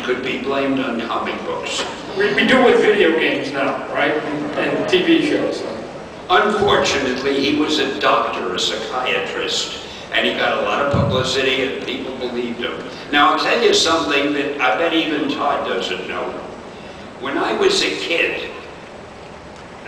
could be blamed on comic books. We do with video games now, right? And TV shows. Unfortunately, he was a doctor, a psychiatrist, and he got a lot of publicity and people believed him. Now, I'll tell you something that I bet even Todd doesn't know. When I was a kid,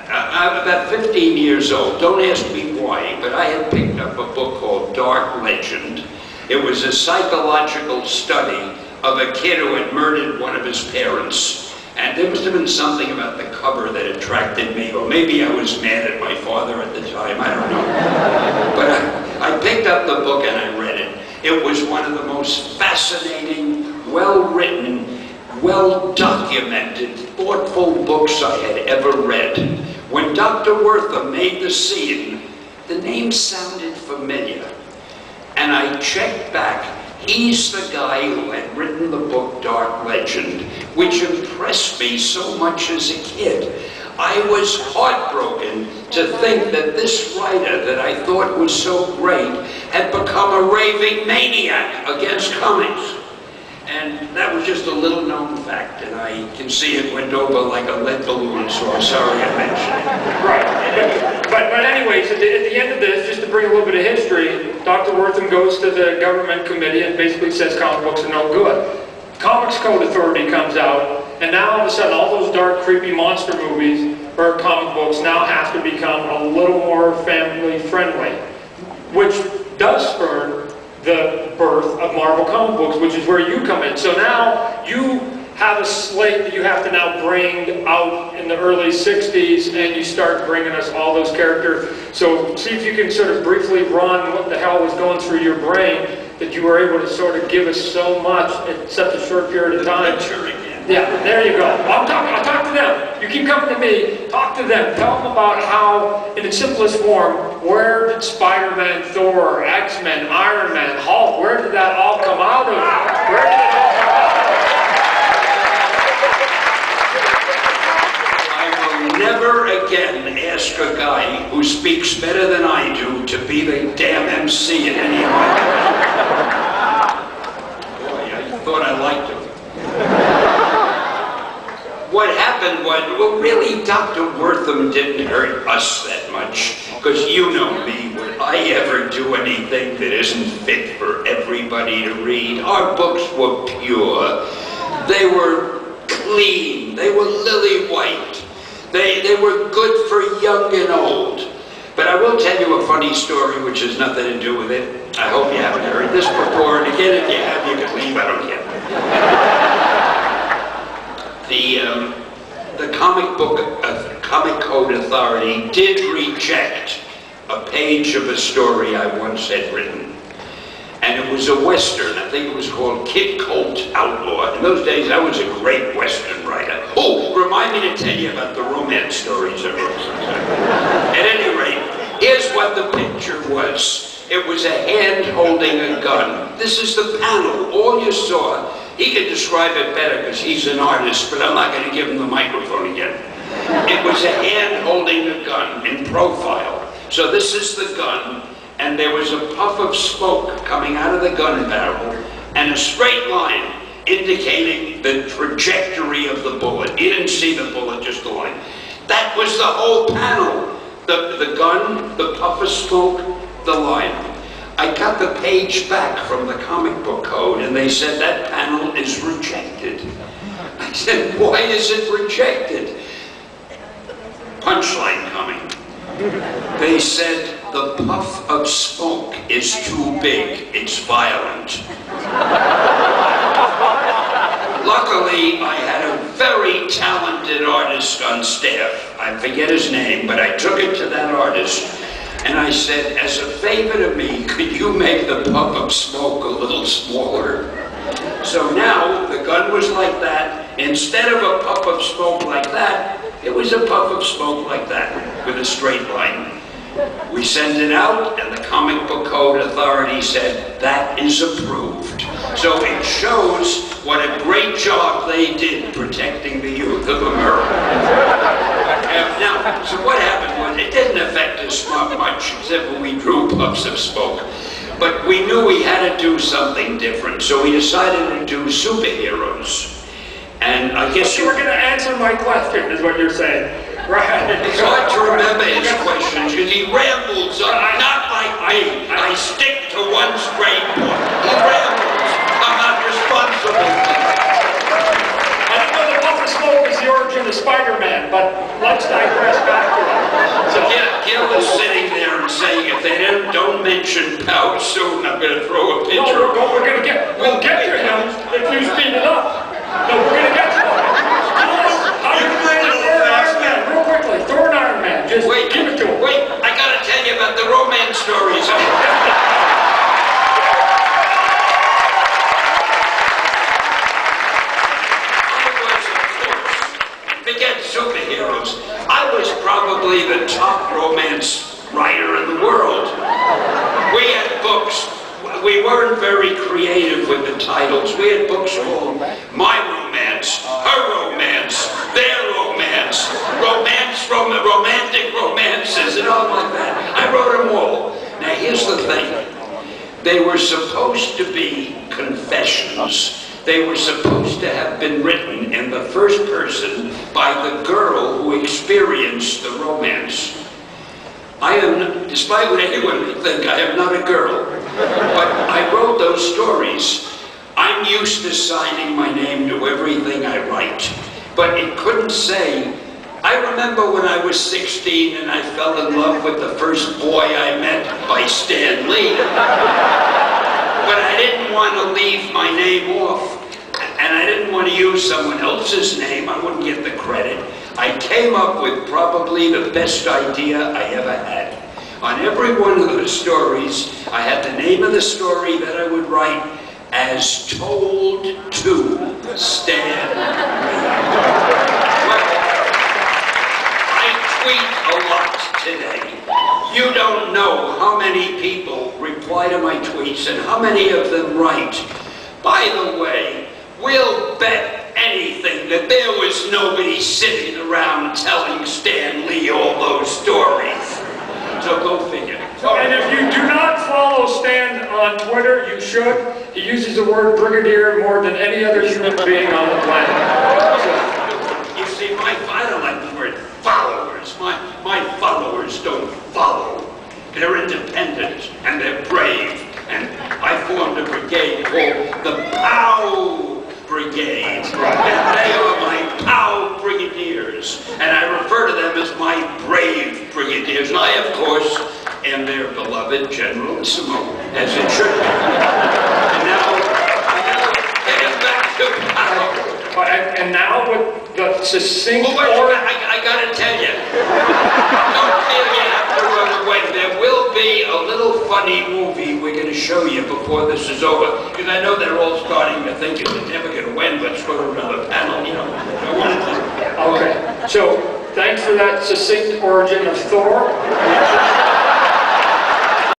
I'm about 15 years old, don't ask me why, but I had picked up a book called Dark Legend. It was a psychological study of a kid who had murdered one of his parents. And there must have been something about the cover that attracted me, or maybe I was mad at my father at the time, I don't know. But I picked up the book and I read it. It was one of the most fascinating, well-written, well-documented, thoughtful books I had ever read. When Dr. Wertham made the scene, the name sounded familiar. And I checked back. He's the guy who had written the book Dark Legend, which impressed me so much as a kid. I was heartbroken to think that this writer that I thought was so great had become a raving maniac against comics. And that was just a little known fact, and I can see it went over like a lead balloon, so I'm sorry I mentioned it. Right. But anyways, at the end of this, just to bring a little bit of history, Dr. Wertham goes to the government committee and basically says comic books are no good. Comics Code Authority comes out, and now all of a sudden all those dark, creepy monster movies or comic books now have to become a little more family friendly, which does spur the birth of Marvel comic books, which is where you come in. So now you have a slate that you have to now bring out in the early 60s, and you start bringing us all those characters. So see if you can sort of briefly run what the hell was going through your brain that you were able to sort of give us so much in such a short period of time. Yeah, there you go. I'll talk to them. You keep coming to me. Talk to them. Tell them about how, in its simplest form, where did Spider-Man, Thor, X-Men, Iron Man, Hulk, where did that all come out of? Where did it all come out of? I will never again ask a guy who speaks better than I do to be the damn MC in any of my Boy, I thought I liked him. What happened was, well, really, Dr. Wertham didn't hurt us that much, because you know me, would I ever do anything that isn't fit for everybody to read? Our books were pure. They were clean. They were lily white. They were good for young and old. But I will tell you a funny story which has nothing to do with it. I hope you haven't heard this before, and again, if you have, you can leave, I don't care. The Comic Code Authority did reject a page of a story I once had written. And it was a Western. I think it was called Kid Colt Outlaw. In those days, I was a great Western writer. Oh, remind me to tell you about the romance stories I wrote sometime. At any rate, here's what the picture was. It was a hand holding a gun. This is the panel. All you saw. He can describe it better because he's an artist, but I'm not going to give him the microphone again. It was a hand holding a gun in profile. So this is the gun, and there was a puff of smoke coming out of the gun barrel, and a straight line indicating the trajectory of the bullet. You didn't see the bullet, just the line. That was the whole panel. The gun, the puff of smoke, the line. I got the page back from the comic book code, and they said that panel is rejected. I said, why is it rejected? Punchline coming. They said, the puff of smoke is too big, it's violent. Luckily, I had a very talented artist on staff. I forget his name, but I took it to that artist. And I said, as a favor to me, could you make the puff of smoke a little smaller? So now, the gun was like that. Instead of a puff of smoke like that, it was a puff of smoke like that, with a straight line. We sent it out, and the Comic Book Code Authority said, that is approved. So it shows what a great job they did protecting the youth of America. Now, so what happened was, it didn't affect us not much, except when we drew puffs of smoke. But we knew we had to do something different, so we decided to do superheroes. I guess you were going to answer my question, is what you're saying. Right. It's hard to remember his questions because he rambles on, not like me. I stick to one straight point. He rambles. I'm not responsible for that. I don't know the puff of smoke is the origin of Spider-Man, but let's digress back to that. So, Gil is sitting there and saying, if they don't mention Pow soon, I'm going to throw a picture. No, we'll get to him if you speed it up. No, we're going to get to him. How do you create a Thor and Iron Man? Real quickly, Thor and Iron Man. Just give it to him. Wait, I got to tell you about the romance stories. Forget superheroes. I was probably the top romance writer in the world. We had books. We weren't very creative with the titles. We had books called My Romance, Her Romance, Their Romance, Romantic Romances, and all like that. I wrote them all. Now here's the thing. They were supposed to be confessions. They were supposed to have been written in the first person by the girl who experienced the romance. I am, despite what anyone may think, I am not a girl, but I wrote those stories. I'm used to signing my name to everything I write, but it couldn't say. I remember when I was 16 and I fell in love with the first boy I met by Stan Lee. But I didn't want to leave my name off, and I didn't want to use someone else's name. I wouldn't get the credit. I came up with probably the best idea I ever had. On every one of the stories, I had the name of the story that I would write as told to Stan Lee. Well, I tweet a lot today. You don't know how many people reply to my tweets and how many of them write, by the way, we'll bet anything that there was nobody sitting around telling Stan Lee all those stories. So go figure. And if you do not follow Stan on Twitter, you should. He uses the word brigadier more than any other human being on the planet. You see, I don't like the word followers. My followers don't follow. They're independent and they're brave. And I formed a brigade called the POW Brigade. And they are my POW Brigadiers. And I refer to them as my brave brigadiers. And I, of course, am their beloved Generalissimo, as it should be. And now, getting back to POW. And now with the succinct I gotta tell you, don't feel you have to run away. There will be a little funny movie we're going to show you before this is over, because I know they're all starting to think it's never going to win. Let's go to another panel, you know. Okay, so thanks for that succinct origin of Thor.